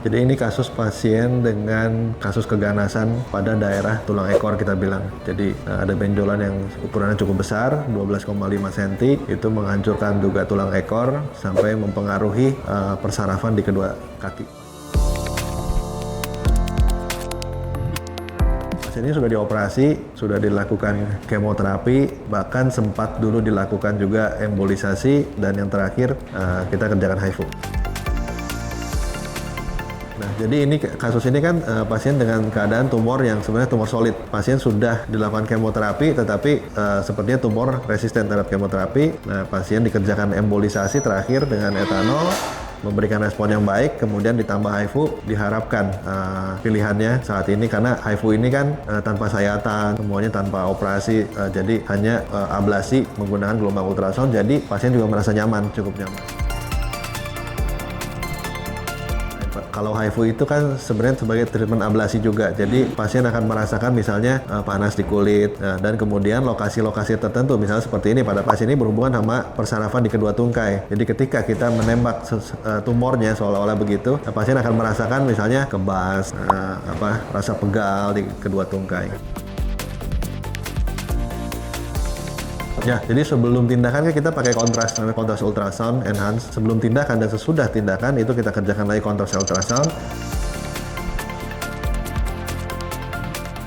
Jadi ini kasus pasien dengan kasus keganasan pada daerah tulang ekor kita bilang. Jadi ada benjolan yang ukurannya cukup besar, 12,5 cm, itu menghancurkan juga tulang ekor sampai mempengaruhi persarafan di kedua kaki. Pasien ini sudah dioperasi, sudah dilakukan kemoterapi, bahkan sempat dulu dilakukan juga embolisasi, dan yang terakhir kita kerjakan HIFU. Nah, jadi ini kasus ini kan pasien dengan keadaan tumor yang sebenarnya tumor solid. Pasien sudah dilakukan kemoterapi, tetapi sepertinya tumor resisten terhadap kemoterapi. Nah, pasien dikerjakan embolisasi terakhir dengan etanol, memberikan respon yang baik, kemudian ditambah HIFU. Diharapkan pilihannya saat ini, karena HIFU ini kan tanpa sayatan, semuanya tanpa operasi, jadi hanya ablasi menggunakan gelombang ultrasound, jadi pasien juga merasa nyaman, cukup nyaman. Kalau HIFU itu kan sebenarnya sebagai treatment ablasi juga, jadi pasien akan merasakan misalnya panas di kulit, dan kemudian lokasi-lokasi tertentu, misalnya seperti ini pada pasien ini berhubungan sama persarafan di kedua tungkai. Jadi ketika kita menembak tumornya seolah-olah begitu, pasien akan merasakan misalnya kebas, rasa pegal di kedua tungkai. Ya, jadi sebelum tindakan kan kita pakai kontras, namanya kontras ultrasound enhance. Sebelum tindakan dan sesudah tindakan itu kita kerjakan lagi kontras ultrasound.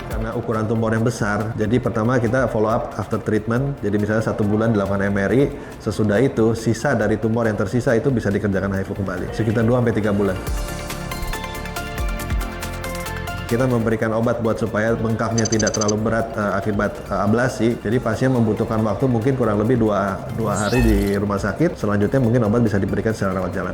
Karena ukuran tumor yang besar, jadi pertama kita follow up after treatment. Jadi misalnya 1 bulan dilakukan MRI, sesudah itu sisa dari tumor yang tersisa itu bisa dikerjakan HIFU kembali, sekitar 2-3 bulan. Kita memberikan obat buat supaya bengkaknya tidak terlalu berat akibat ablasi. Jadi pasien membutuhkan waktu mungkin kurang lebih 2 hari di rumah sakit. Selanjutnya mungkin obat bisa diberikan secara rawat jalan.